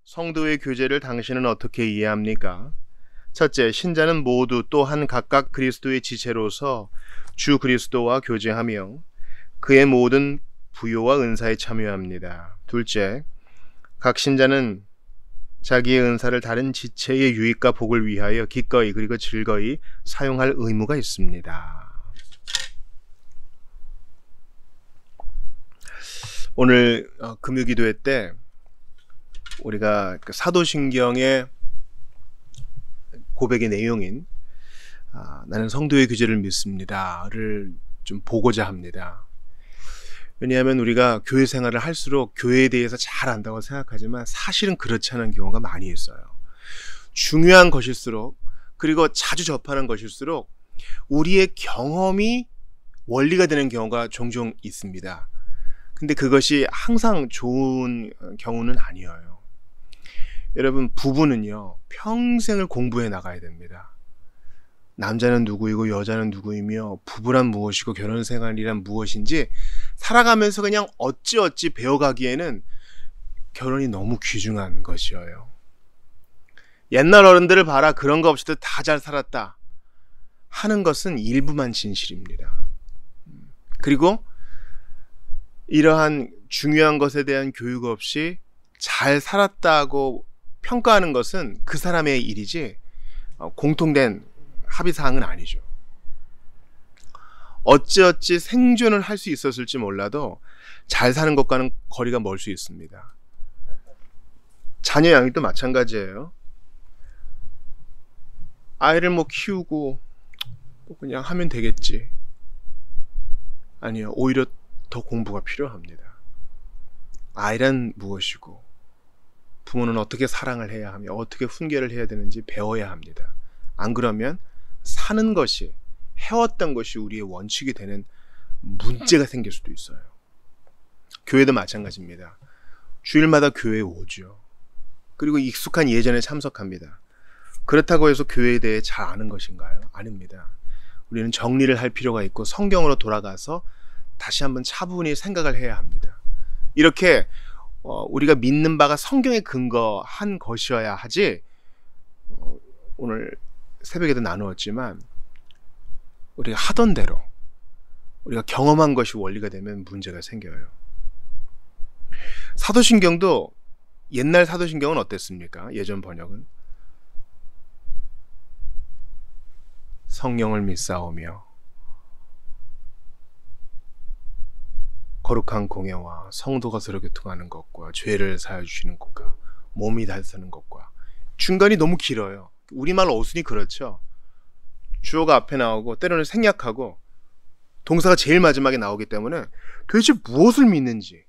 성도의 교제를 당신은 어떻게 이해합니까? 첫째, 신자는 모두 또한 각각 그리스도의 지체로서 주 그리스도와 교제하며 그의 모든 부요와 은사에 참여합니다. 둘째, 각 신자는 자기의 은사를 다른 지체의 유익과 복을 위하여 기꺼이 그리고 즐거이 사용할 의무가 있습니다. 오늘 금요기도회 때 우리가 사도신경의 고백의 내용인 나는 성도의 교제를 믿습니다를 좀 보고자 합니다. 왜냐하면 우리가 교회 생활을 할수록 교회에 대해서 잘 안다고 생각하지만 사실은 그렇지 않은 경우가 많이 있어요. 중요한 것일수록, 그리고 자주 접하는 것일수록 우리의 경험이 원리가 되는 경우가 종종 있습니다. 근데 그것이 항상 좋은 경우는 아니에요. 여러분, 부부는요, 평생을 공부해 나가야 됩니다. 남자는 누구이고 여자는 누구이며 부부란 무엇이고 결혼생활이란 무엇인지 살아가면서 그냥 어찌어찌 배워가기에는 결혼이 너무 귀중한 것이에요. 옛날 어른들을 봐라, 그런 거 없이도 다 잘 살았다 하는 것은 일부만 진실입니다. 그리고 이러한 중요한 것에 대한 교육 없이 잘 살았다고 평가하는 것은 그 사람의 일이지 공통된 합의사항은 아니죠. 어찌어찌 생존을 할 수 있었을지 몰라도 잘 사는 것과는 거리가 멀 수 있습니다. 자녀 양육도 마찬가지예요. 아이를 키우고 그냥 하면 되겠지. 아니요, 오히려 더 공부가 필요합니다. 아이란 무엇이고 부모는 어떻게 사랑을 해야 하며 어떻게 훈계를 해야 되는지 배워야 합니다. 안 그러면 사는 것이, 해왔던 것이 우리의 원칙이 되는 문제가 생길 수도 있어요. 교회도 마찬가지입니다. 주일마다 교회에 오죠. 그리고 익숙한 예전에 참석합니다. 그렇다고 해서 교회에 대해 잘 아는 것인가요? 아닙니다. 우리는 정리를 할 필요가 있고 성경으로 돌아가서 다시 한번 차분히 생각을 해야 합니다. 이렇게 우리가 믿는 바가 성경에 근거한 것이어야 하지, 오늘 새벽에도 나누었지만 우리가 하던 대로 우리가 경험한 것이 원리가 되면 문제가 생겨요. 사도신경도, 옛날 사도신경은 어땠습니까? 예전 번역은 성령을 믿사오며 거룩한 공예와 성도가 서로 교통하는 것과 죄를 사하여 주시는 것과 몸이 다스리는 것과, 중간이 너무 길어요. 우리말 어순이 그렇죠. 주어가 앞에 나오고 때로는 생략하고 동사가 제일 마지막에 나오기 때문에 도대체 무엇을 믿는지.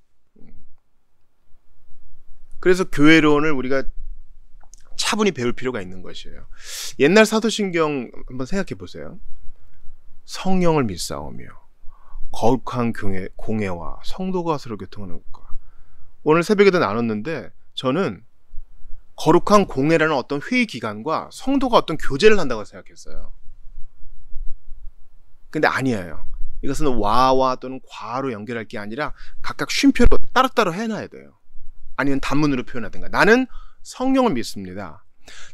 그래서 교회론을 우리가 차분히 배울 필요가 있는 것이에요. 옛날 사도신경 한번 생각해 보세요. 성령을 믿사오며 거룩한 공예와 성도가 서로 교통하는 것과. 오늘 새벽에도 나눴는데 저는 거룩한 공예라는 어떤 회의 기간과 성도가 어떤 교제를 한다고 생각했어요. 근데 아니에요. 이것은 와와 또는 과로 연결할 게 아니라 각각 쉼표로 따로따로 해놔야 돼요. 아니면 단문으로 표현하든가. 나는 성령을 믿습니다.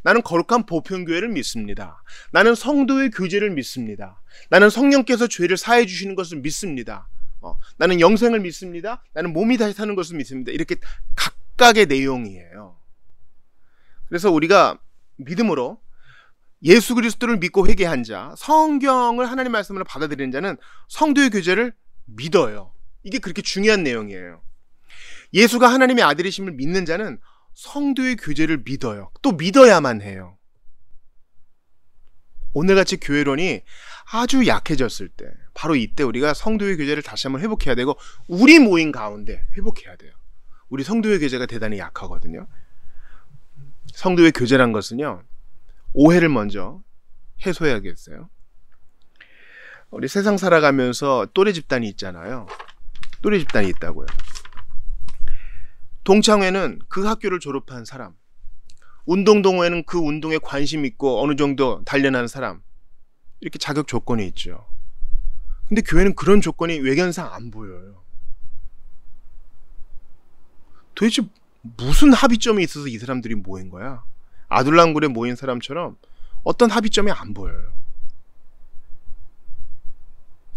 나는 거룩한 보편교회를 믿습니다. 나는 성도의 교제를 믿습니다. 나는 성령께서 죄를 사해 주시는 것을 믿습니다. 나는 영생을 믿습니다. 나는 몸이 다시 사는 것을 믿습니다. 이렇게 각각의 내용이에요. 그래서 우리가 믿음으로 예수 그리스도를 믿고 회개한 자, 성경을 하나님 말씀으로 받아들이는 자는 성도의 교제를 믿어요. 이게 그렇게 중요한 내용이에요. 예수가 하나님의 아들이심을 믿는 자는 성도의 교제를 믿어요. 또 믿어야만 해요. 오늘같이 교회론이 아주 약해졌을 때, 바로 이때 우리가 성도의 교제를 다시 한번 회복해야 되고, 우리 모임 가운데 회복해야 돼요. 우리 성도의 교제가 대단히 약하거든요. 성도의 교제란 것은요, 오해를 먼저 해소해야겠어요. 우리 세상 살아가면서 또래 집단이 있잖아요. 또래 집단이 있다고요. 동창회는 그 학교를 졸업한 사람, 운동동호회는 그 운동에 관심 있고 어느 정도 단련한 사람, 이렇게 자격 조건이 있죠. 근데 교회는 그런 조건이 외견상 안 보여요. 도대체 무슨 합의점이 있어서 이 사람들이 모인 거야? 아둘람굴에 모인 사람처럼 어떤 합의점이 안 보여요.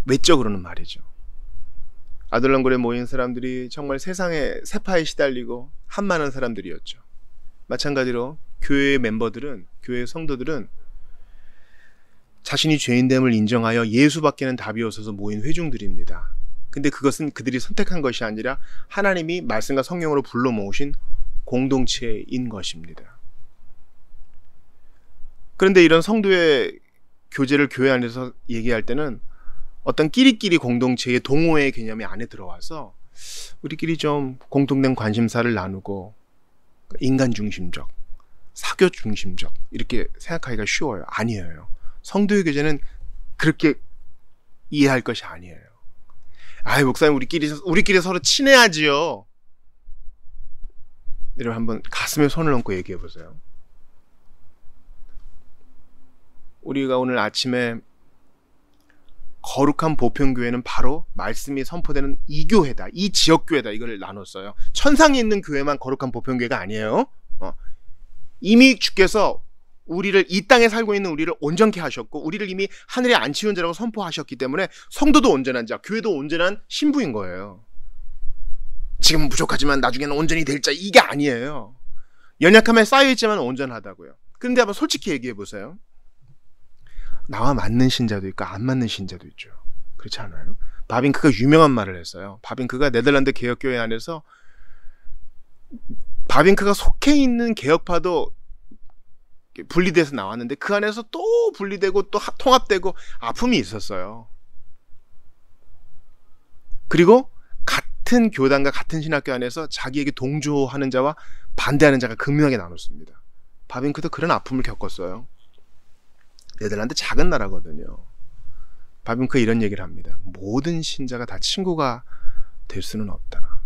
외적으로는 말이죠. 아둘람굴에 모인 사람들이 정말 세상에 세파에 시달리고 한많은 사람들이었죠. 마찬가지로 교회의 멤버들은, 교회의 성도들은 자신이 죄인됨을 인정하여 예수밖에는 답이 없어서 모인 회중들입니다. 근데 그것은 그들이 선택한 것이 아니라 하나님이 말씀과 성령으로 불러 모으신 공동체인 것입니다. 그런데 이런 성도의 교제를 교회 안에서 얘기할 때는 어떤 끼리끼리 공동체의 동호회의 개념이 안에 들어와서 우리끼리 좀 공통된 관심사를 나누고 인간 중심적, 사교 중심적 이렇게 생각하기가 쉬워요. 아니에요. 성도의 교제는 그렇게 이해할 것이 아니에요. 아이, 목사님 우리끼리 서로 친해야지요. 여러분 한번 가슴에 손을 얹고 얘기해 보세요. 우리가 오늘 아침에 거룩한 보편교회는 바로 말씀이 선포되는 이 교회다, 이 지역교회다, 이걸 나눴어요. 천상에 있는 교회만 거룩한 보편교회가 아니에요. 이미 주께서 우리를, 이 땅에 살고 있는 우리를 온전케 하셨고 우리를 이미 하늘에 앉히는 자라고 선포하셨기 때문에 성도도 온전한 자, 교회도 온전한 신부인 거예요. 지금은 부족하지만 나중에는 온전히 될 자, 이게 아니에요. 연약함에 쌓여있지만 온전하다고요. 그런데 한번 솔직히 얘기해 보세요. 나와 맞는 신자도 있고 안 맞는 신자도 있죠. 그렇지 않아요? 바빙크가 유명한 말을 했어요. 바빙크가 네덜란드 개혁교회 안에서 바빙크가 속해 있는 개혁파도 분리돼서 나왔는데 그 안에서 또 분리되고 또 통합되고 아픔이 있었어요. 그리고 같은 교단과 같은 신학교 안에서 자기에게 동조하는 자와 반대하는 자가 극명하게 나눴습니다. 바빙크도 그런 아픔을 겪었어요. 네덜란드 작은 나라거든요. 바빙크가 이런 얘기를 합니다. 모든 신자가 다 친구가 될 수는 없다.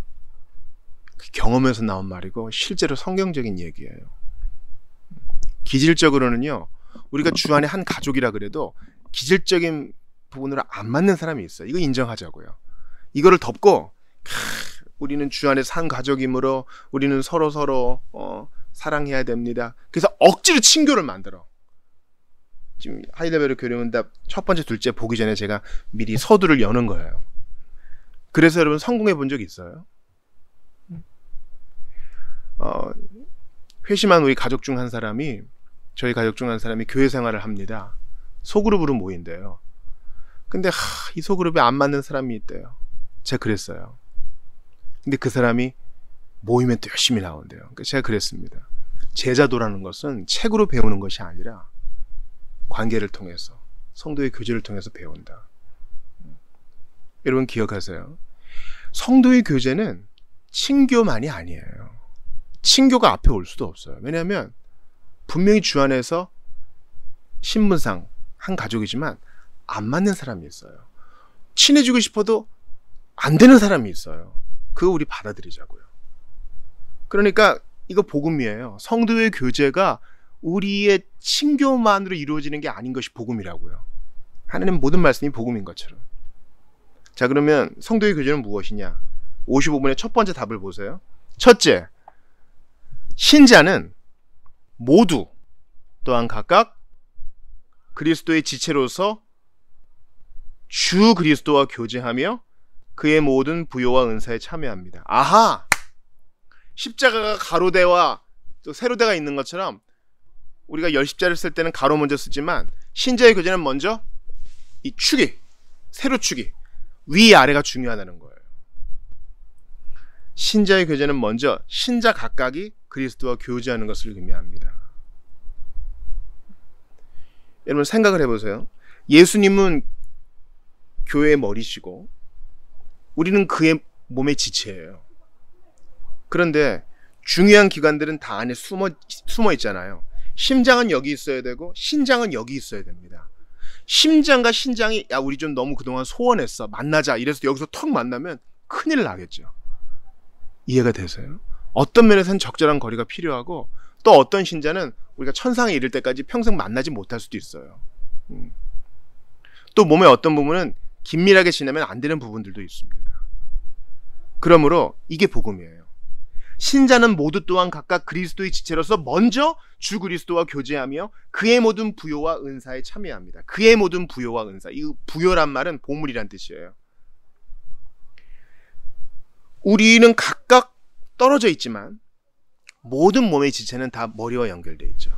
그 경험에서 나온 말이고 실제로 성경적인 얘기예요. 기질적으로는요, 우리가 주 안에 한 가족이라 그래도 기질적인 부분으로 안 맞는 사람이 있어요. 이거 인정하자고요. 이거를 덮고 우리는 주 안에서 한 가족이므로 우리는 서로 사랑해야 됩니다. 그래서 억지로 친교를 만들어. 지금 하이델베르 교리문답 첫 번째, 둘째 보기 전에 제가 미리 서두를 여는 거예요. 그래서 여러분 성공해 본 적 있어요? 회심한 우리 가족 중 한 사람이, 저희 가족 중 한 사람이 교회 생활을 합니다. 소그룹으로 모인대요. 근데 이 소그룹에 안 맞는 사람이 있대요. 제가 그랬어요. 근데 그 사람이 모이면 또 열심히 나온대요. 그러니까 제가 그랬습니다. 제자도라는 것은 책으로 배우는 것이 아니라 관계를 통해서, 성도의 교제를 통해서 배운다. 여러분 기억하세요. 성도의 교제는 친교만이 아니에요. 친교가 앞에 올 수도 없어요. 왜냐하면 분명히 주 안에서 신분상 한 가족이지만 안 맞는 사람이 있어요. 친해지고 싶어도 안 되는 사람이 있어요. 그거 우리 받아들이자고요. 그러니까 이거 복음이에요. 성도의 교제가 우리의 친교만으로 이루어지는 게 아닌 것이 복음이라고요. 하나님 모든 말씀이 복음인 것처럼. 자, 그러면 성도의 교제는 무엇이냐? 55분의 첫 번째 답을 보세요. 첫째, 신자는 모두 또한 각각 그리스도의 지체로서 주 그리스도와 교제하며 그의 모든 부요와 은사에 참여합니다. 아하! 십자가가 가로대와 또 세로대가 있는 것처럼 우리가 열십자를 쓸 때는 가로 먼저 쓰지만 신자의 교제는 먼저 이 축이, 세로축이, 위 아래가 중요하다는 거예요. 신자의 교제는 먼저 신자 각각이 그리스도와 교제하는 것을 의미합니다. 여러분 생각을 해보세요. 예수님은 교회의 머리시고 우리는 그의 몸의 지체예요. 그런데 중요한 기관들은 다 안에 숨어 있잖아요. 심장은 여기 있어야 되고 신장은 여기 있어야 됩니다. 심장과 신장이 야 우리 좀 너무 그동안 소원했어, 만나자 이래서 여기서 턱 만나면 큰일 나겠죠. 이해가 되세요? 어떤 면에서는 적절한 거리가 필요하고 또 어떤 신자는 우리가 천상에 이를 때까지 평생 만나지 못할 수도 있어요. 또 몸의 어떤 부분은 긴밀하게 지내면 안 되는 부분들도 있습니다. 그러므로 이게 복음이에요. 신자는 모두 또한 각각 그리스도의 지체로서 먼저 주 그리스도와 교제하며 그의 모든 부요와 은사에 참여합니다. 그의 모든 부요와 은사. 이 부요란 말은 보물이란 뜻이에요. 우리는 각각 떨어져 있지만 모든 몸의 지체는 다 머리와 연결되어 있죠.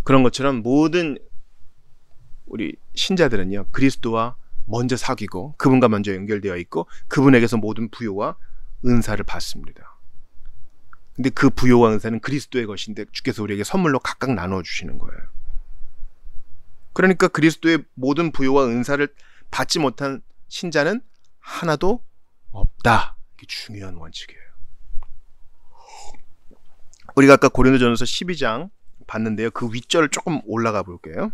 그런 것처럼 모든 우리 신자들은요, 그리스도와 먼저 사귀고 그분과 먼저 연결되어 있고 그분에게서 모든 부요와 은사를 받습니다. 근데 그 부요와 은사는 그리스도의 것인데 주께서 우리에게 선물로 각각 나누어 주시는 거예요. 그러니까 그리스도의 모든 부요와 은사를 받지 못한 신자는 하나도 없다. 이게 중요한 원칙이에요. 우리가 아까 고린도전서 12장 봤는데요. 그 윗절을 조금 올라가 볼게요.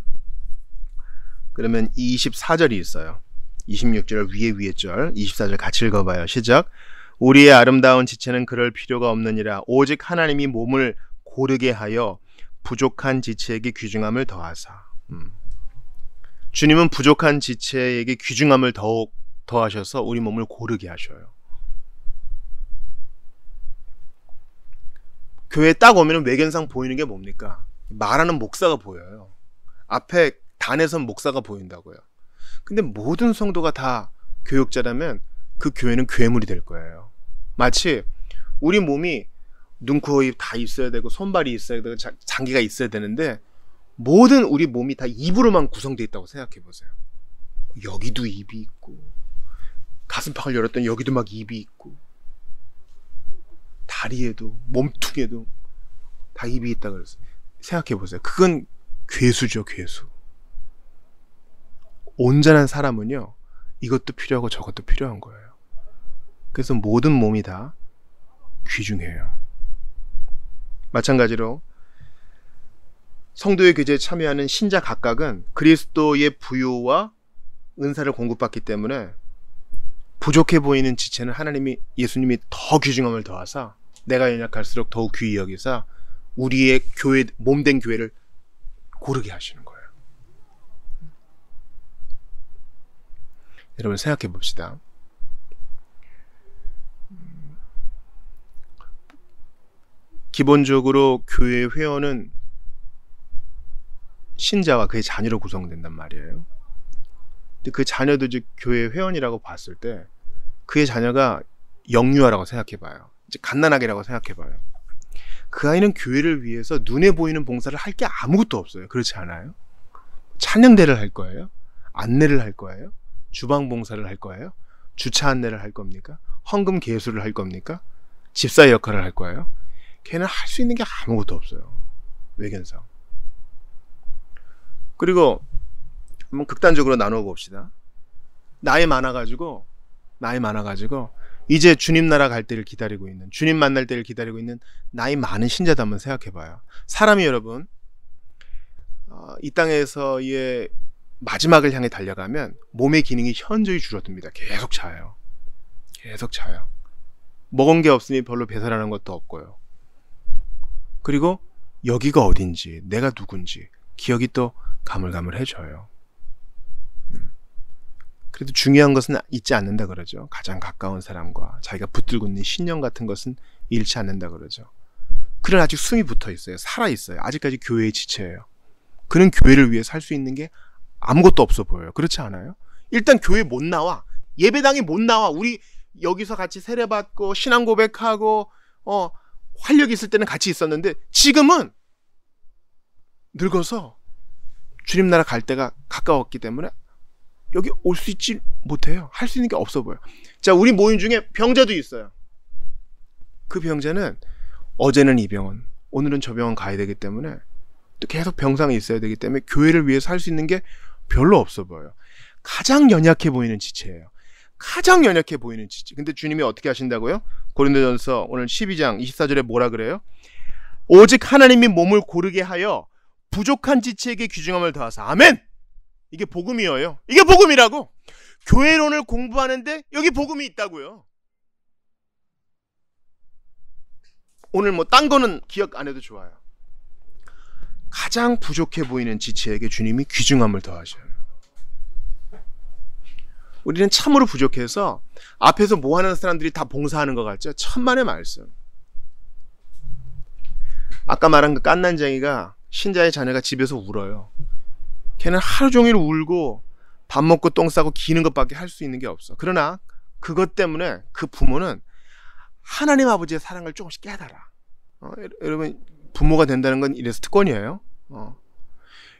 그러면 24절이 있어요. 26절 위에 절, 24절 같이 읽어봐요. 시작. 우리의 아름다운 지체는 그럴 필요가 없느니라. 오직 하나님이 몸을 고르게 하여 부족한 지체에게 귀중함을 더하사. 주님은 부족한 지체에게 귀중함을 더하셔서 우리 몸을 고르게 하셔요. 교회에 딱 오면 외견상 보이는 게 뭡니까? 말하는 목사가 보여요. 앞에 단에선 목사가 보인다고요. 근데 모든 성도가 다 교육자라면 그 교회는 괴물이 될 거예요. 마치 우리 몸이 눈, 코, 입 다 있어야 되고 손발이 있어야 되고 장기가 있어야 되는데 모든 우리 몸이 다 입으로만 구성되어 있다고 생각해 보세요. 여기도 입이 있고 가슴팍을 열었더니 여기도 막 입이 있고 다리에도 몸통에도 다 입이 있다 그랬어요. 생각해 보세요. 그건 괴수죠, 괴수. 온전한 사람은요, 이것도 필요하고 저것도 필요한 거예요. 그래서 모든 몸이 다 귀중해요. 마찬가지로 성도의 교제에 참여하는 신자 각각은 그리스도의 부요와 은사를 공급받기 때문에 부족해 보이는 지체는 예수님이 더 귀중함을 더하사 내가 연약할수록 더욱 귀히 여기사 우리의 교회, 몸된 교회를 고르게 하시는 거예요. 여러분 생각해 봅시다. 기본적으로 교회 회원은 신자와 그의 자녀로 구성된단 말이에요. 근데 그 자녀도 즉 교회 회원이라고 봤을 때 그의 자녀가 영유아라고 생각해봐요. 이제 갓난아기라고 생각해봐요. 그 아이는 교회를 위해서 눈에 보이는 봉사를 할 게 아무것도 없어요. 그렇지 않아요? 찬양대를 할 거예요? 안내를 할 거예요? 주방 봉사를 할 거예요? 주차 안내를 할 겁니까? 헌금 계수를 할 겁니까? 집사의 역할을 할 거예요? 걔는 할 수 있는 게 아무것도 없어요. 외견상. 그리고 한번 극단적으로 나누어 봅시다. 나이 많아가지고 이제 주님 나라 갈 때를 기다리고 있는, 주님 만날 때를 기다리고 있는 나이 많은 신자도 한번 생각해봐요. 사람이 여러분 이 땅에서의 마지막을 향해 달려가면 몸의 기능이 현저히 줄어듭니다. 계속 자요. 먹은 게 없으니 별로 배설하는 것도 없고요. 그리고 여기가 어딘지, 내가 누군지 기억이 또 가물가물해져요. 그래도 중요한 것은 잊지 않는다 그러죠. 가장 가까운 사람과 자기가 붙들고 있는 신념 같은 것은 잃지 않는다 그러죠. 그는 아직 숨이 붙어 있어요. 살아 있어요. 아직까지 교회의 지체예요. 그는 교회를 위해 살 수 있는 게 아무것도 없어 보여요. 그렇지 않아요? 일단 교회 못 나와. 예배당에 못 나와. 우리 여기서 같이 세례받고 신앙 고백하고 활력이 있을 때는 같이 있었는데 지금은 늙어서 주님 나라 갈 때가 가까웠기 때문에 여기 올 수 있지 못해요. 할 수 있는 게 없어 보여. 자, 우리 모임 중에 병자도 있어요. 그 병자는 어제는 이 병원, 오늘은 저 병원 가야 되기 때문에 또 계속 병상에 있어야 되기 때문에 교회를 위해서 할 수 있는 게 별로 없어 보여요. 가장 연약해 보이는 지체예요. 가장 연약해 보이는 지체. 근데 주님이 어떻게 하신다고요? 고린도전서 오늘 12장 24절에 뭐라 그래요? 오직 하나님이 몸을 고르게 하여 부족한 지체에게 귀중함을 더하사. 아멘! 이게 복음이에요. 이게 복음이라고. 교회론을 공부하는데 여기 복음이 있다고요. 오늘 뭐 딴 거는 기억 안 해도 좋아요. 가장 부족해 보이는 지체에게 주님이 귀중함을 더하셔요. 우리는 참으로 부족해서 앞에서 뭐 하는 사람들이 다 봉사하는 것 같죠? 천만의 말씀. 아까 말한 그 깐난쟁이가 신자의 자녀가 집에서 울어요. 걔는 하루 종일 울고 밥 먹고 똥 싸고 기는 것밖에 할 수 있는 게 없어. 그러나 그것 때문에 그 부모는 하나님 아버지의 사랑을 조금씩 깨달아. 여러분, 부모가 된다는 건 이래서 특권이에요.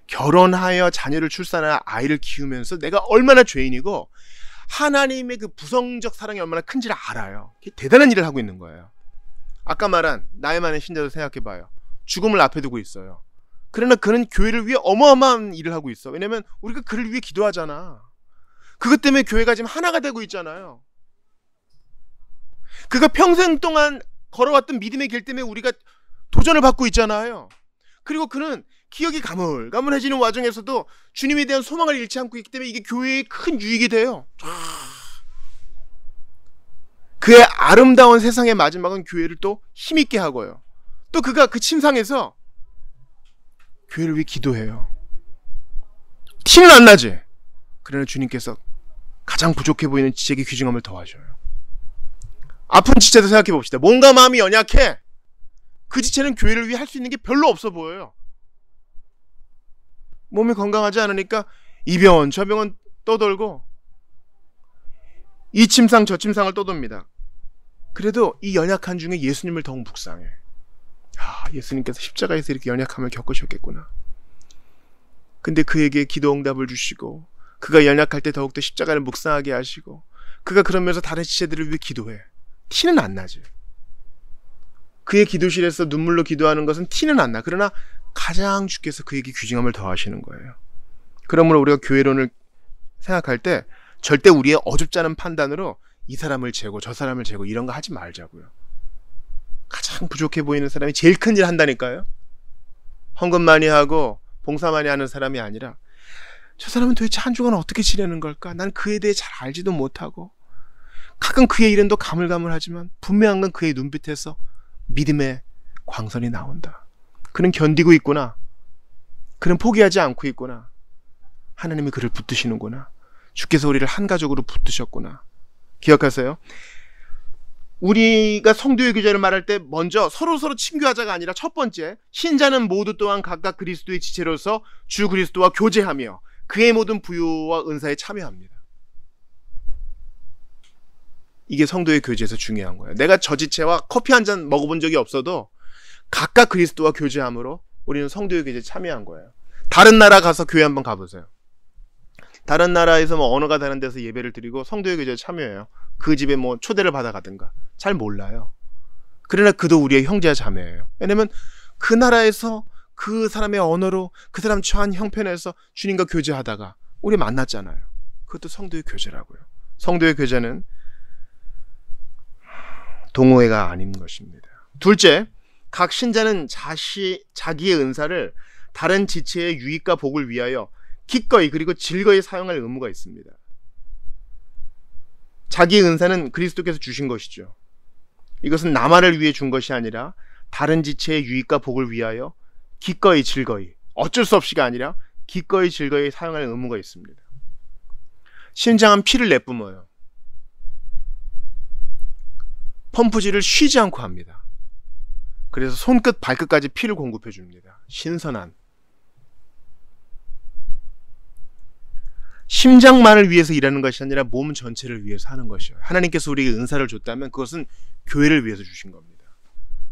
결혼하여 자녀를 출산하여 아이를 키우면서 내가 얼마나 죄인이고 하나님의 그 부성적 사랑이 얼마나 큰지를 알아요. 대단한 일을 하고 있는 거예요. 아까 말한 나의 많은 신자도 생각해봐요. 죽음을 앞에 두고 있어요. 그러나 그는 교회를 위해 어마어마한 일을 하고 있어. 왜냐면 우리가 그를 위해 기도하잖아. 그것 때문에 교회가 지금 하나가 되고 있잖아요. 그가 평생 동안 걸어왔던 믿음의 길 때문에 우리가 도전을 받고 있잖아요. 그리고 그는 기억이 가물가물해지는 와중에서도 주님에 대한 소망을 잃지 않고 있기 때문에 이게 교회에 큰 유익이 돼요. 그의 아름다운 세상의 마지막은 교회를 또 힘있게 하고요. 또 그가 그 침상에서 교회를 위해 기도해요. 티는 안 나지? 그러나 주님께서 가장 부족해 보이는 지체에게 귀중함을 더하셔요. 아픈 지체도 생각해 봅시다. 몸과 마음이 연약해. 그 지체는 교회를 위해 할 수 있는 게 별로 없어 보여요. 몸이 건강하지 않으니까 이 병원 저 병원 떠돌고 이 침상 저 침상을 떠돕니다. 그래도 이 연약한 중에 예수님을 더욱 묵상해. 예수님께서 십자가에서 이렇게 연약함을 겪으셨겠구나. 근데 그에게 기도 응답을 주시고 그가 연약할 때 더욱더 십자가를 묵상하게 하시고 그가 그러면서 다른 지체들을 위해 기도해. 티는 안 나지. 그의 기도실에서 눈물로 기도하는 것은 티는 안 나. 그러나 가장 주께서 그에게 귀중함을 더하시는 거예요. 그러므로 우리가 교회론을 생각할 때 절대 우리의 어줍지 않은 판단으로 이 사람을 재고 저 사람을 재고 이런 거 하지 말자고요. 가장 부족해 보이는 사람이 제일 큰 일 한다니까요. 헌금 많이 하고 봉사 많이 하는 사람이 아니라 저 사람은 도대체 한 주간 어떻게 지내는 걸까? 난 그에 대해 잘 알지도 못하고 가끔 그의 이름도 가물가물하지만 분명한 건 그의 눈빛에서 믿음의 광선이 나온다. 그는 견디고 있구나. 그는 포기하지 않고 있구나. 하나님이 그를 붙드시는구나. 주께서 우리를 한 가족으로 붙드셨구나. 기억하세요? 우리가 성도의 교제를 말할 때 먼저 서로 친교하자가 아니라 첫 번째, 신자는 모두 또한 각각 그리스도의 지체로서 주 그리스도와 교제하며 그의 모든 부요와 은사에 참여합니다. 이게 성도의 교제에서 중요한 거예요. 내가 저 지체와 커피 한 잔 먹어본 적이 없어도 각각 그리스도와 교제함으로 우리는 성도의 교제에 참여한 거예요. 다른 나라 가서 교회 한번 가보세요. 다른 나라에서 언어가 다른 데서 예배를 드리고 성도의 교제에 참여해요. 그 집에 초대를 받아가든가. 잘 몰라요. 그러나 그도 우리의 형제와 자매예요. 왜냐면 그 나라에서 그 사람의 언어로 그 사람 처한 형편에서 주님과 교제하다가 우리 만났잖아요. 그것도 성도의 교제라고요. 성도의 교제는 동호회가 아닌 것입니다. 둘째, 각 신자는 자기의 은사를 다른 지체의 유익과 복을 위하여 기꺼이 그리고 즐거이 사용할 의무가 있습니다. 자기의 은사는 그리스도께서 주신 것이죠. 이것은 나만을 위해 준 것이 아니라 다른 지체의 유익과 복을 위하여 기꺼이 즐거이, 어쩔 수 없이가 아니라 기꺼이 즐거이 사용할 의무가 있습니다. 신장은 피를 내뿜어요. 펌프질을 쉬지 않고 합니다. 그래서 손끝 발끝까지 피를 공급해 줍니다. 신선한. 심장만을 위해서 일하는 것이 아니라 몸 전체를 위해서 하는 것이에요. 하나님께서 우리에게 은사를 줬다면 그것은 교회를 위해서 주신 겁니다.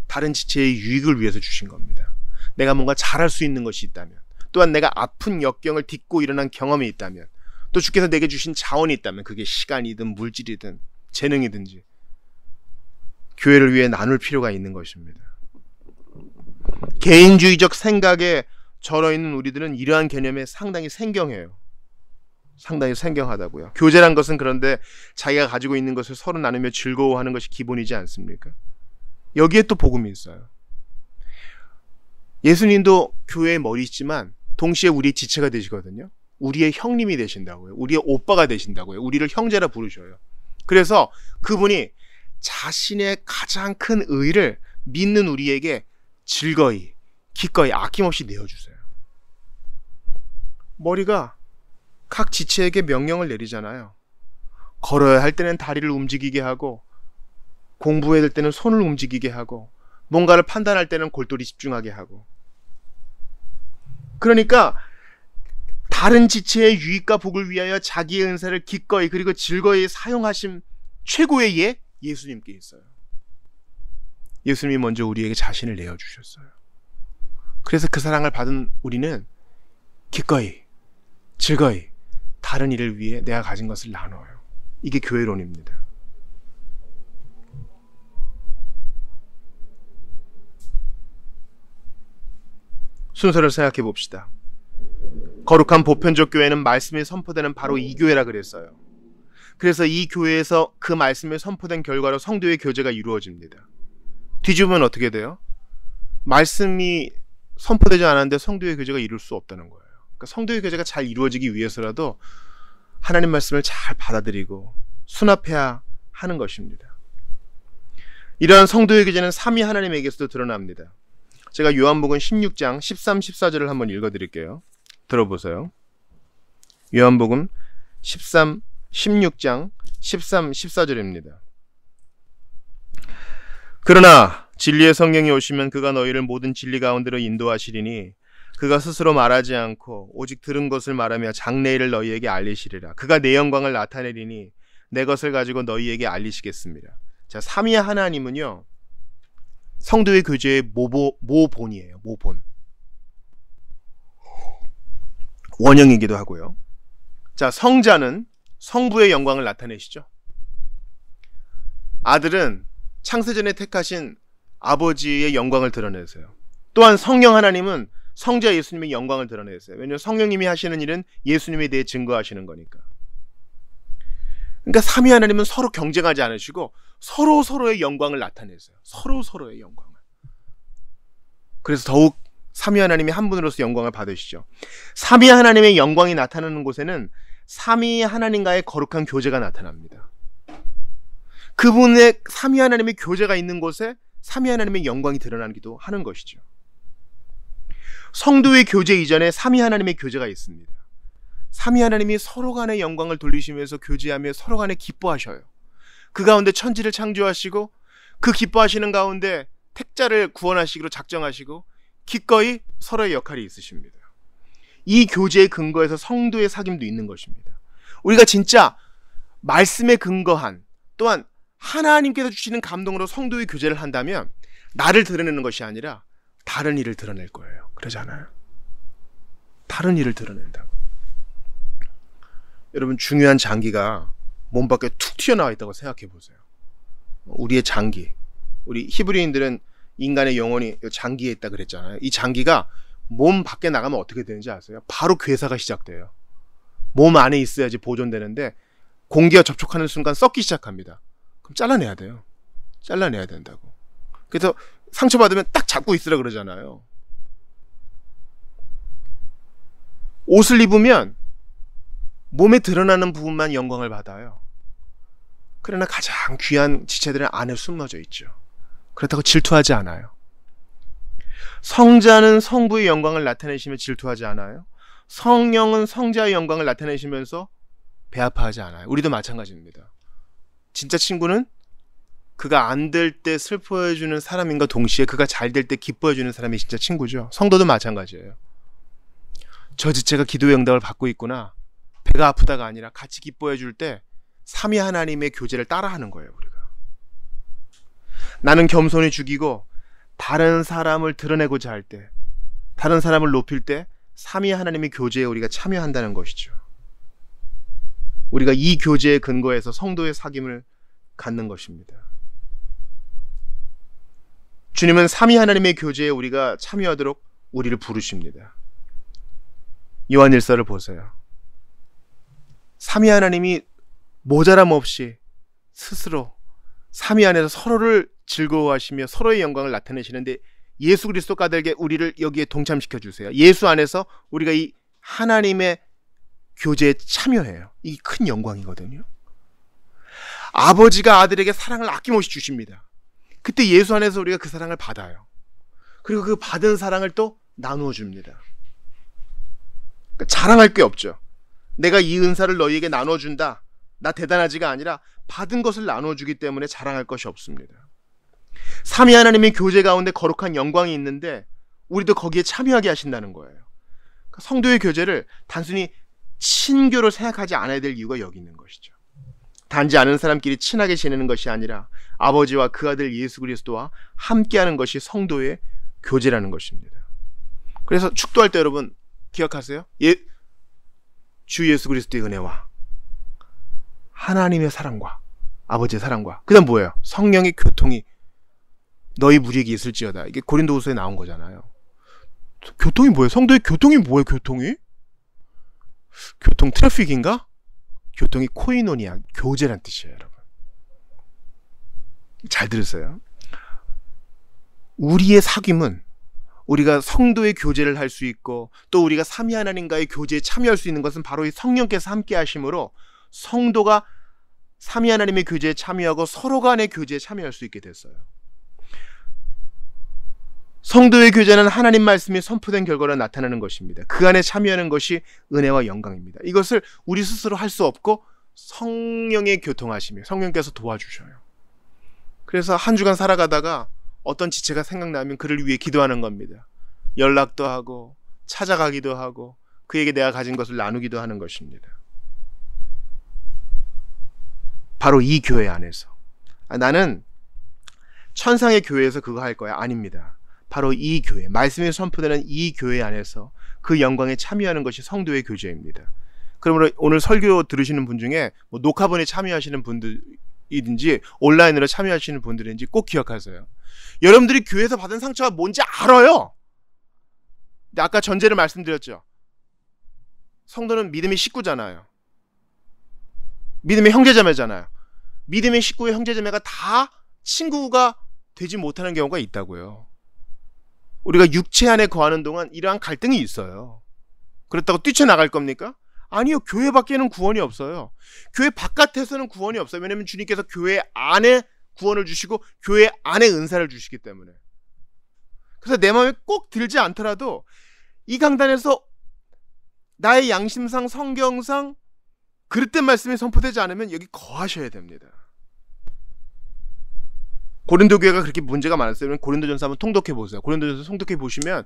다른 지체의 유익을 위해서 주신 겁니다. 내가 뭔가 잘할 수 있는 것이 있다면, 또한 내가 아픈 역경을 딛고 일어난 경험이 있다면, 또 주께서 내게 주신 자원이 있다면, 그게 시간이든 물질이든 재능이든지 교회를 위해 나눌 필요가 있는 것입니다. 개인주의적 생각에 절어있는 우리들은 이러한 개념에 상당히 생경해요. 상당히 생경하다고요. 교제란 것은 그런데 자기가 가지고 있는 것을 서로 나누며 즐거워하는 것이 기본이지 않습니까? 여기에 또 복음이 있어요. 예수님도 교회의 머리이지만 동시에 우리의 지체가 되시거든요. 우리의 형님이 되신다고요. 우리의 오빠가 되신다고요. 우리를 형제라 부르셔요. 그래서 그분이 자신의 가장 큰 의를 믿는 우리에게 즐거이, 기꺼이, 아낌없이 내어주세요. 머리가 각 지체에게 명령을 내리잖아요. 걸어야 할 때는 다리를 움직이게 하고, 공부해야 될 때는 손을 움직이게 하고, 뭔가를 판단할 때는 골똘히 집중하게 하고. 그러니까 다른 지체의 유익과 복을 위하여 자기의 은사를 기꺼이 그리고 즐거이 사용하신 최고의 예, 예수님께 있어요. 예수님이 먼저 우리에게 자신을 내어주셨어요. 그래서 그 사랑을 받은 우리는 기꺼이 즐거이 다른 일을 위해 내가 가진 것을 나눠요. 이게 교회론입니다. 순서를 생각해 봅시다. 거룩한 보편적 교회는 말씀이 선포되는 바로 이 교회라 그랬어요. 그래서 이 교회에서 그 말씀이 선포된 결과로 성도의 교제가 이루어집니다. 뒤집으면 어떻게 돼요? 말씀이 선포되지 않았는데 성도의 교제가 이룰 수 없다는 거예요. 그러니까 성도의 교제가 잘 이루어지기 위해서라도 하나님 말씀을 잘 받아들이고 수납해야 하는 것입니다. 이러한 성도의 교제는 삼위 하나님에게서도 드러납니다. 제가 요한복음 16장 13, 14절을 한번 읽어드릴게요. 들어보세요. 요한복음 16장 13, 14절입니다. 그러나 진리의 성령이 오시면 그가 너희를 모든 진리 가운데로 인도하시리니 그가 스스로 말하지 않고 오직 들은 것을 말하며 장래일을 너희에게 알리시리라. 그가 내 영광을 나타내리니 내 것을 가지고 너희에게 알리시겠습니다. 자, 삼위 하나님은요, 성도의 교제의 모본이에요. 모본. 원형이기도 하고요. 자, 성자는 성부의 영광을 나타내시죠. 아들은 창세전에 택하신 아버지의 영광을 드러내세요. 또한 성령 하나님은 성자 예수님의 영광을 드러내세요. 왜냐하면 성령님이 하시는 일은 예수님에 대해 증거하시는 거니까. 그러니까 삼위 하나님은 서로 경쟁하지 않으시고 서로의 영광을 나타내세요. 서로의 영광을. 그래서 더욱 삼위 하나님이 한 분으로서 영광을 받으시죠. 삼위 하나님의 영광이 나타나는 곳에는 삼위 하나님과의 거룩한 교제가 나타납니다. 그분의 삼위 하나님의 교제가 있는 곳에 삼위 하나님의 영광이 드러나기도 하는 것이죠. 성도의 교제 이전에 삼위 하나님의 교제가 있습니다. 삼위 하나님이 서로 간의 영광을 돌리시면서 교제하며 서로 간에 기뻐하셔요. 그 가운데 천지를 창조하시고 그 기뻐하시는 가운데 택자를 구원하시기로 작정하시고 기꺼이 서로의 역할이 있으십니다. 이 교제의 근거에서 성도의 사귐도 있는 것입니다. 우리가 진짜 말씀에 근거한, 또한 하나님께서 주시는 감동으로 성도의 교제를 한다면 나를 드러내는 것이 아니라 다른 일을 드러낼 거예요. 그러잖아요. 다른 일을 드러낸다고. 여러분, 중요한 장기가 몸 밖에 툭 튀어나와 있다고 생각해 보세요. 우리의 장기, 우리 히브리인들은 인간의 영혼이 장기에 있다 그랬잖아요. 이 장기가 몸 밖에 나가면 어떻게 되는지 아세요? 바로 괴사가 시작돼요. 몸 안에 있어야지 보존되는데 공기가 접촉하는 순간 썩기 시작합니다. 그럼 잘라내야 돼요. 잘라내야 된다고. 그래서 상처받으면 딱 잡고 있으라 그러잖아요. 옷을 입으면 몸에 드러나는 부분만 영광을 받아요. 그러나 가장 귀한 지체들은 안에 숨어져 있죠. 그렇다고 질투하지 않아요. 성자는 성부의 영광을 나타내시며 질투하지 않아요. 성령은 성자의 영광을 나타내시면서 배아파하지 않아요. 우리도 마찬가지입니다. 진짜 친구는 그가 안 될 때 슬퍼해주는 사람인가 동시에 그가 잘 될 때 기뻐해주는 사람이 진짜 친구죠. 성도도 마찬가지예요. 저 지체가 기도의 응답을 받고 있구나. 배가 아프다가 아니라 같이 기뻐해줄 때 삼위 하나님의 교제를 따라하는 거예요. 우리가. 나는 겸손히 죽이고 다른 사람을 드러내고자 할 때, 다른 사람을 높일 때 삼위 하나님의 교제에 우리가 참여한다는 것이죠. 우리가 이 교제의 근거에서 성도의 사귐을 갖는 것입니다. 주님은 삼위 하나님의 교제에 우리가 참여하도록 우리를 부르십니다. 요한일서를 보세요. 삼위 하나님이 모자람 없이 스스로 삼위 안에서 서로를 즐거워하시며 서로의 영광을 나타내시는데 예수 그리스도 까닭에 우리를 여기에 동참시켜 주세요. 예수 안에서 우리가 이 하나님의 교제에 참여해요. 이 큰 영광이거든요. 아버지가 아들에게 사랑을 아낌없이 주십니다. 그때 예수 안에서 우리가 그 사랑을 받아요. 그리고 그 받은 사랑을 또 나누어 줍니다. 그러니까 자랑할 게 없죠. 내가 이 은사를 너희에게 나눠준다, 나 대단하지가 아니라 받은 것을 나눠주기 때문에 자랑할 것이 없습니다. 삼위 하나님의 교제 가운데 거룩한 영광이 있는데 우리도 거기에 참여하게 하신다는 거예요. 그러니까 성도의 교제를 단순히 친교로 생각하지 않아야 될 이유가 여기 있는 것이죠. 단지 아는 사람끼리 친하게 지내는 것이 아니라 아버지와 그 아들 예수 그리스도와 함께하는 것이 성도의 교제라는 것입니다. 그래서 축도할 때 여러분 기억하세요? 주 예수 그리스도의 은혜와 하나님의 사랑과 아버지의 사랑과 그 다음 뭐예요? 성령의 교통이 너희 무리에게 있을지어다. 이게 고린도후서에 나온 거잖아요. 교통이 뭐예요? 성도의 교통이 뭐예요? 교통이? 교통 트래픽인가? 교통이 코이노니아, 교제란 뜻이에요, 여러분. 잘 들으세요. 우리의 사귐은 우리가 성도의 교제를 할 수 있고 또 우리가 삼위 하나님과의 교제에 참여할 수 있는 것은 바로 이 성령께서 함께 하심으로 성도가 삼위 하나님의 교제에 참여하고 서로 간의 교제에 참여할 수 있게 됐어요. 성도의 교제는 하나님 말씀이 선포된 결과로 나타나는 것입니다. 그 안에 참여하는 것이 은혜와 영광입니다. 이것을 우리 스스로 할 수 없고 성령의 교통하심이 성령께서 도와주셔요. 그래서 한 주간 살아가다가 어떤 지체가 생각나면 그를 위해 기도하는 겁니다. 연락도 하고 찾아가기도 하고 그에게 내가 가진 것을 나누기도 하는 것입니다. 바로 이 교회 안에서. 나는 천상의 교회에서 그거 할 거야. 아닙니다. 바로 이 교회, 말씀이 선포되는 이 교회 안에서 그 영광에 참여하는 것이 성도의 교제입니다. 그러므로 오늘 설교 들으시는 분 중에 녹화본에 참여하시는 분들이든지 온라인으로 참여하시는 분들인지 꼭 기억하세요. 여러분들이 교회에서 받은 상처가 뭔지 알아요. 근데 아까 전제를 말씀드렸죠. 성도는 믿음의 식구잖아요. 믿음의 형제자매잖아요. 믿음의 식구의 형제자매가 다 친구가 되지 못하는 경우가 있다고요. 우리가 육체 안에 거하는 동안 이러한 갈등이 있어요. 그렇다고 뛰쳐나갈 겁니까? 아니요. 교회 밖에는 구원이 없어요. 교회 바깥에서는 구원이 없어요. 왜냐하면 주님께서 교회 안에 구원을 주시고 교회 안에 은사를 주시기 때문에. 그래서 내 마음에 꼭 들지 않더라도 이 강단에서 나의 양심상 성경상 그릇된 말씀이 선포되지 않으면 여기 거하셔야 됩니다. 고린도 교회가 그렇게 문제가 많았어요. 고린도전서 한번 통독해 보세요. 고린도전서 통독해 보시면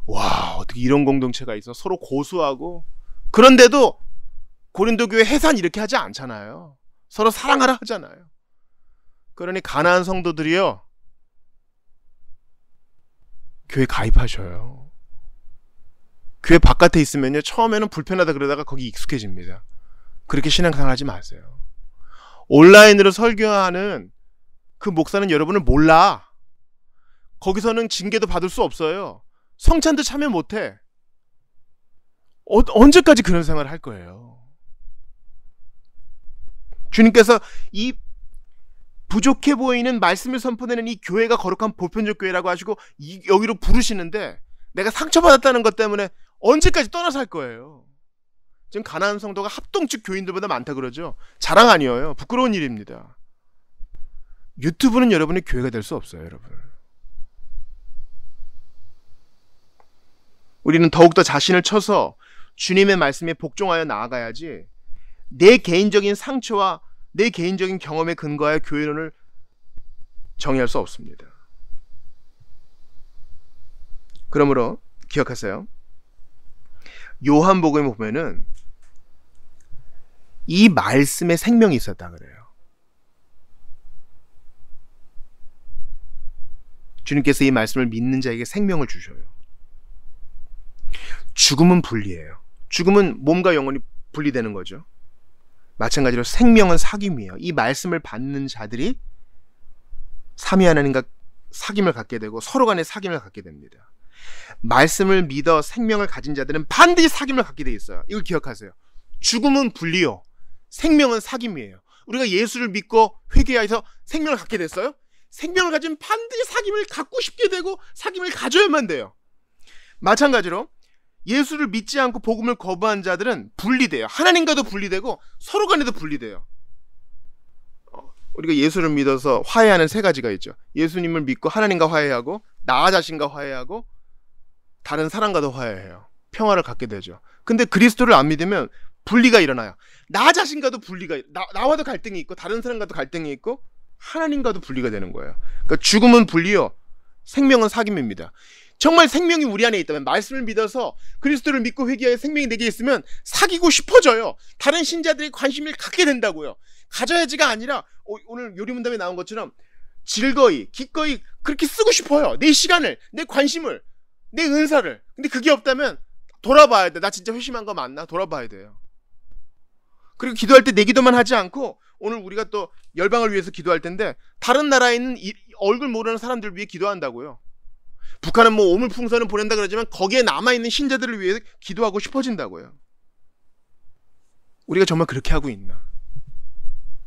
와, 어떻게 이런 공동체가 있어. 서로 고수하고. 그런데도 고린도 교회 해산 이렇게 하지 않잖아요. 서로 사랑하라 하잖아요. 그러니 가나안 성도들이요, 교회 가입하셔요. 교회 바깥에 있으면요, 처음에는 불편하다 그러다가 거기 익숙해집니다. 그렇게 신앙생활 하지 마세요. 온라인으로 설교하는 그 목사는 여러분을 몰라. 거기서는 징계도 받을 수 없어요. 성찬도 참여 못해. 언제까지 그런 생활을 할 거예요? 주님께서 이 부족해 보이는 말씀을 선포되는 이 교회가 거룩한 보편적 교회라고 하시고 여기로 부르시는데 내가 상처받았다는 것 때문에 언제까지 떠나서 할 거예요? 지금 가나안 성도가 합동측 교인들보다 많다 그러죠. 자랑 아니에요. 부끄러운 일입니다. 유튜브는 여러분의 교회가 될 수 없어요, 여러분. 우리는 더욱더 자신을 쳐서 주님의 말씀에 복종하여 나아가야지 내 개인적인 상처와 내 개인적인 경험에 근거하여 교회론을 정의할 수 없습니다. 그러므로 기억하세요. 요한복음에 보면은 이 말씀에 생명이 있었다 그래요. 주님께서 이 말씀을 믿는 자에게 생명을 주셔요. 죽음은 분리예요. 죽음은 몸과 영혼이 분리되는 거죠. 마찬가지로 생명은 사귐이에요. 이 말씀을 받는 자들이 삼위 하나님과 사귐을 갖게 되고 서로 간의 사귐을 갖게 됩니다. 말씀을 믿어 생명을 가진 자들은 반드시 사귐을 갖게 돼 있어요. 이걸 기억하세요. 죽음은 분리요, 생명은 사귐이에요. 우리가 예수를 믿고 회개해서 생명을 갖게 됐어요. 생명을 가지면 반드시 사귐을 갖고 싶게 되고 사귐을 가져야만 돼요. 마찬가지로 예수를 믿지 않고 복음을 거부한 자들은 분리돼요. 하나님과도 분리되고 서로 간에도 분리돼요. 우리가 예수를 믿어서 화해하는 세 가지가 있죠. 예수님을 믿고 하나님과 화해하고 나 자신과 화해하고 다른 사람과도 화해해요. 평화를 갖게 되죠. 근데 그리스도를 안 믿으면 분리가 일어나요. 나 자신과도 분리가, 나와도 갈등이 있고 다른 사람과도 갈등이 있고 하나님과도 분리가 되는 거예요. 그러니까 죽음은 분리요, 생명은 사귐입니다. 정말 생명이 우리 안에 있다면, 말씀을 믿어서 그리스도를 믿고 회개하여 생명이 내게 있으면 사귀고 싶어져요. 다른 신자들이 관심을 갖게 된다고요. 가져야지가 아니라 오늘 요리문답에 나온 것처럼 즐거이 기꺼이 그렇게 쓰고 싶어요. 내 시간을, 내 관심을, 내 은사를. 근데 그게 없다면 돌아봐야 돼. 나 진짜 회심한 거 맞나? 돌아봐야 돼요. 그리고 기도할 때 내 기도만 하지 않고, 오늘 우리가 또 열방을 위해서 기도할 텐데 다른 나라에 있는 얼굴 모르는 사람들을 위해 기도한다고요. 북한은 뭐 오물풍선을 보낸다 그러지만 거기에 남아있는 신자들을 위해 기도하고 싶어진다고요. 우리가 정말 그렇게 하고 있나?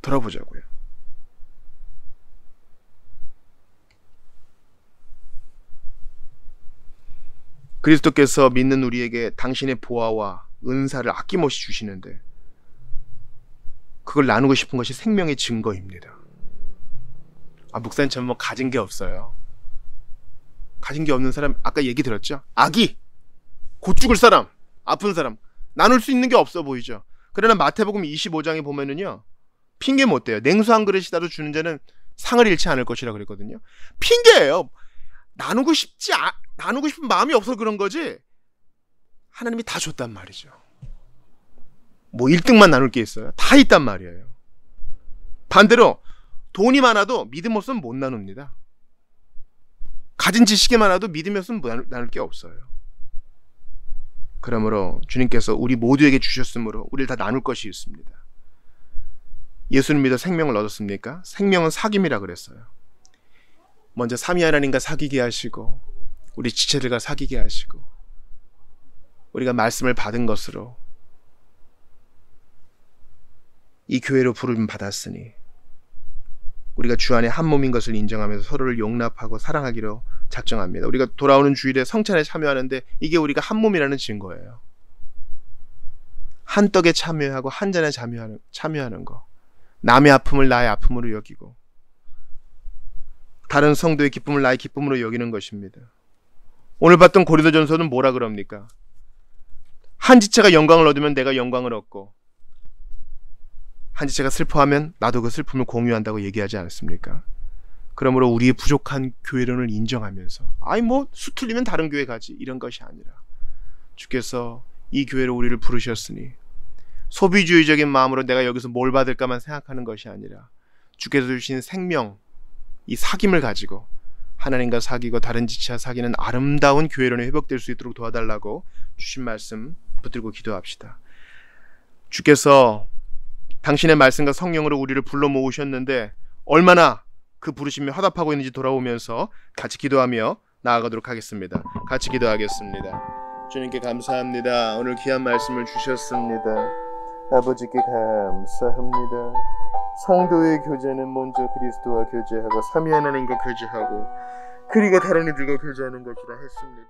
돌아보자고요. 그리스도께서 믿는 우리에게 당신의 보화와 은사를 아낌없이 주시는데 그걸 나누고 싶은 것이 생명의 증거입니다. 목사님처럼 뭐 가진 게 없어요. 가진 게 없는 사람, 아까 얘기 들었죠? 아기, 곧 죽을 사람, 아픈 사람, 나눌 수 있는 게 없어 보이죠? 그러나 마태복음 25장에 보면은요, 핑계 못 대요. 냉수 한 그릇이라도 주는 자는 상을 잃지 않을 것이라 그랬거든요. 핑계예요. 나누고 싶은 마음이 없어서 그런 거지 하나님이 다 줬단 말이죠. 뭐 1등만 나눌 게 있어요? 다 있단 말이에요. 반대로 돈이 많아도 믿음 없으면 못 나눕니다. 가진 지식이 많아도 믿음이 없으면 나눌 게 없어요. 그러므로 주님께서 우리 모두에게 주셨으므로 우리를 다 나눌 것이 있습니다. 예수를 믿어 생명을 얻었습니까? 생명은 사귐이라 그랬어요. 먼저 삼위 하나님과 사귀게 하시고 우리 지체들과 사귀게 하시고 우리가 말씀을 받은 것으로 이 교회로 부름 받았으니 우리가 주 안에 한 몸인 것을 인정하면서 서로를 용납하고 사랑하기로 작정합니다. 우리가 돌아오는 주일에 성찬에 참여하는데 이게 우리가 한 몸이라는 증거예요. 한 떡에 참여하고 한 잔에 참여하는 거. 남의 아픔을 나의 아픔으로 여기고 다른 성도의 기쁨을 나의 기쁨으로 여기는 것입니다. 오늘 봤던 고린도전서는 뭐라 그럽니까? 한 지체가 영광을 얻으면 내가 영광을 얻고 한 지체가 슬퍼하면 나도 그 슬픔을 공유한다고 얘기하지 않습니까? 그러므로 우리의 부족한 교회론을 인정하면서 뭐 수틀리면 다른 교회 가지 이런 것이 아니라 주께서 이 교회로 우리를 부르셨으니 소비주의적인 마음으로 내가 여기서 뭘 받을까만 생각하는 것이 아니라 주께서 주신 생명, 이 사귐을 가지고 하나님과 사귀고 다른 지체와 사귀는 아름다운 교회론이 회복될 수 있도록 도와달라고 주신 말씀 붙들고 기도합시다. 주께서 당신의 말씀과 성령으로 우리를 불러 모으셨는데 얼마나 그 부르심에 화답하고 있는지 돌아오면서 같이 기도하며 나아가도록 하겠습니다. 같이 기도하겠습니다. 주님께 감사합니다. 오늘 귀한 말씀을 주셨습니다. 아버지께 감사합니다. 성도의 교제는 먼저 그리스도와 교제하고 삼위 하나님과 교제하고 그리고 다른 이들과 교제하는 것이라 했습니다.